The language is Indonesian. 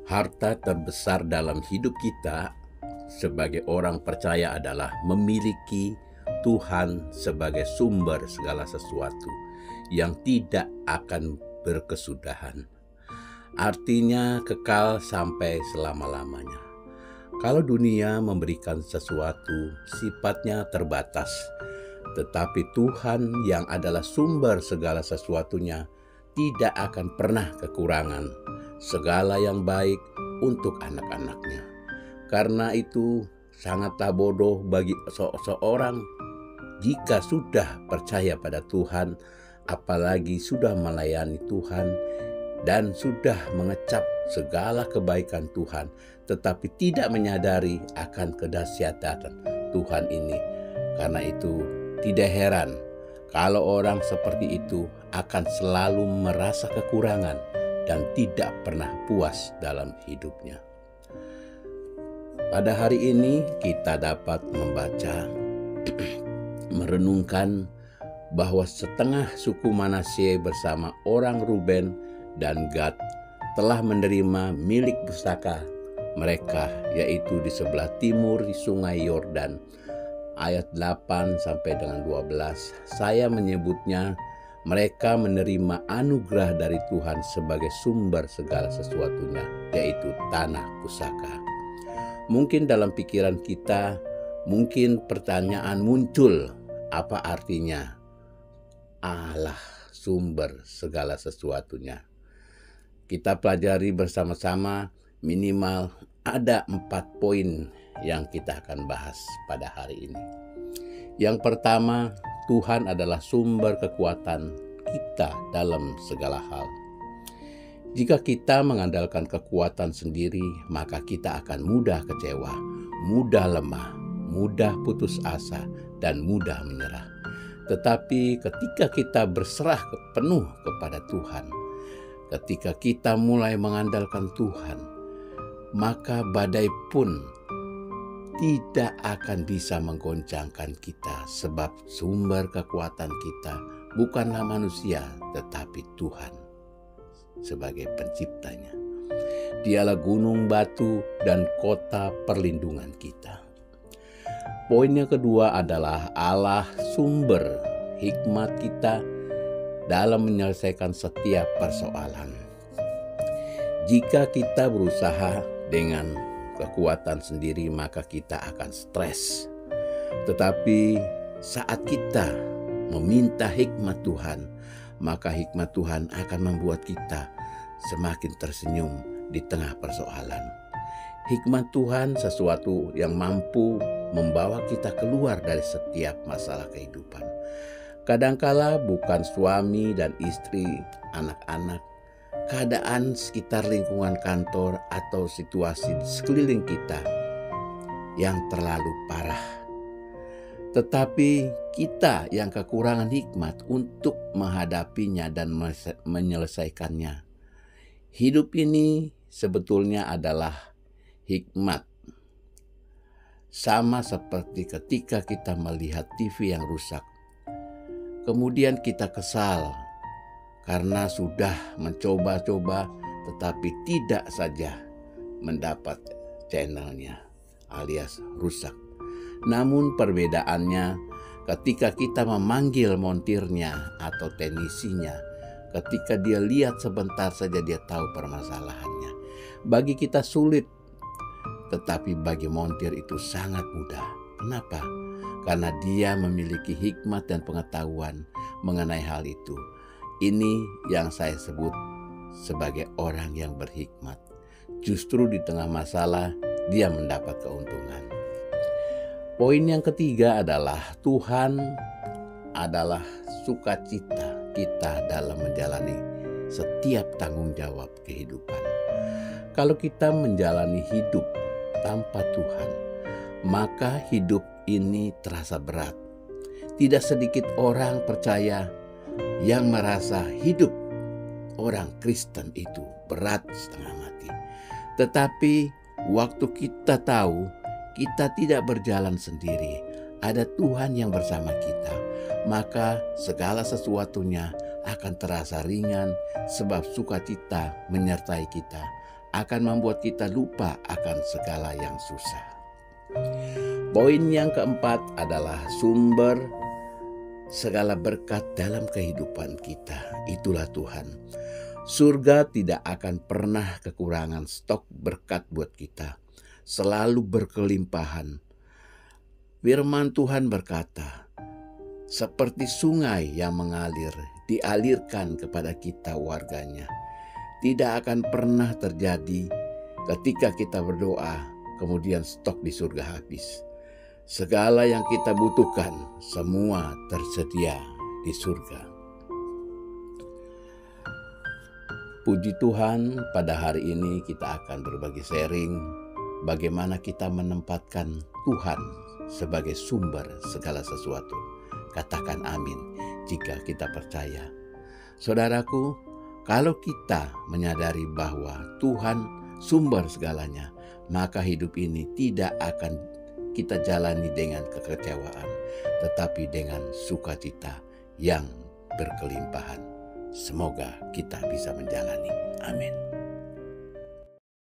Harta terbesar dalam hidup kita sebagai orang percaya adalah memiliki Tuhan sebagai sumber segala sesuatu yang tidak akan berkesudahan. Artinya kekal sampai selama-lamanya. Kalau dunia memberikan sesuatu, sifatnya terbatas. Tetapi Tuhan yang adalah sumber segala sesuatunya tidak akan pernah kekurangan segala yang baik untuk anak-anaknya. Karena itu sangatlah bodoh bagi seorang jika sudah percaya pada Tuhan, apalagi sudah melayani Tuhan dan sudah mengecap segala kebaikan Tuhan, tetapi tidak menyadari akan kedahsyatan Tuhan ini. Karena itu tidak heran kalau orang seperti itu akan selalu merasa kekurangan dan tidak pernah puas dalam hidupnya. Pada hari ini kita dapat membaca, merenungkan bahwa setengah suku Manasye bersama orang Ruben dan Gad telah menerima milik pusaka mereka, yaitu di sebelah timur di sungai Yordan. Ayat 8 sampai dengan 12, saya menyebutnya mereka menerima anugerah dari Tuhan sebagai sumber segala sesuatunya, yaitu tanah pusaka. Mungkin dalam pikiran kita, mungkin pertanyaan muncul, apa artinya Allah sumber segala sesuatunya? Kita pelajari bersama-sama, minimal ada 4 poin yang kita akan bahas pada hari ini. Yang pertama, Tuhan adalah sumber kekuatan kita dalam segala hal. Jika kita mengandalkan kekuatan sendiri, maka kita akan mudah kecewa, mudah lemah, mudah putus asa, dan mudah menyerah. Tetapi ketika kita berserah penuh kepada Tuhan, ketika kita mulai mengandalkan Tuhan, maka badai pun tidak akan bisa menggoncangkan kita, sebab sumber kekuatan kita bukanlah manusia, tetapi Tuhan sebagai penciptanya. Dialah gunung batu dan kota perlindungan kita. Poin yang kedua adalah Allah sumber hikmat kita dalam menyelesaikan setiap persoalan. Jika kita berusaha dengan kekuatan sendiri, maka kita akan stres. Tetapi saat kita meminta hikmat Tuhan, maka hikmat Tuhan akan membuat kita semakin tersenyum di tengah persoalan. Hikmat Tuhan sesuatu yang mampu membawa kita keluar dari setiap masalah kehidupan. Kadangkala bukan suami dan istri, anak-anak, keadaan sekitar lingkungan kantor atau situasi di sekeliling kita yang terlalu parah. Tetapi kita yang kekurangan hikmat untuk menghadapinya dan menyelesaikannya. Hidup ini sebetulnya adalah hikmat. Sama seperti ketika kita melihat TV yang rusak. Kemudian kita kesal karena sudah mencoba-coba tetapi tidak saja mendapat channelnya alias rusak. Namun perbedaannya ketika kita memanggil montirnya atau teknisinya, ketika dia lihat sebentar saja dia tahu permasalahannya. Bagi kita sulit, tetapi bagi montir itu sangat mudah. Kenapa? Karena dia memiliki hikmat dan pengetahuan mengenai hal itu. Ini yang saya sebut sebagai orang yang berhikmat. Justru di tengah masalah dia mendapat keuntungan. Poin yang ketiga adalah Tuhan adalah sukacita kita dalam menjalani setiap tanggung jawab kehidupan. Kalau kita menjalani hidup tanpa Tuhan, maka hidup ini terasa berat. Tidak sedikit orang percaya yang merasa hidup orang Kristen itu berat setengah mati. Tetapi waktu kita tahu kita tidak berjalan sendiri, ada Tuhan yang bersama kita, maka segala sesuatunya akan terasa ringan sebab sukacita menyertai kita akan membuat kita lupa akan segala yang susah. Poin yang keempat adalah sumber segala berkat dalam kehidupan kita. Itulah Tuhan. Surga tidak akan pernah kekurangan stok berkat buat kita. Selalu berkelimpahan. Firman Tuhan berkata, seperti sungai yang mengalir, dialirkan kepada kita warganya. Tidak akan pernah terjadi ketika kita berdoa, kemudian stok di surga habis. Segala yang kita butuhkan, semua tersedia di surga. Puji Tuhan, pada hari ini kita akan berbagi sharing bagaimana kita menempatkan Tuhan sebagai sumber segala sesuatu. Katakan amin jika kita percaya. Saudaraku, kalau kita menyadari bahwa Tuhan sumber segalanya, maka hidup ini tidak akan kita jalani dengan kekecewaan, tetapi dengan sukacita yang berkelimpahan. Semoga kita bisa menjalani. Amin.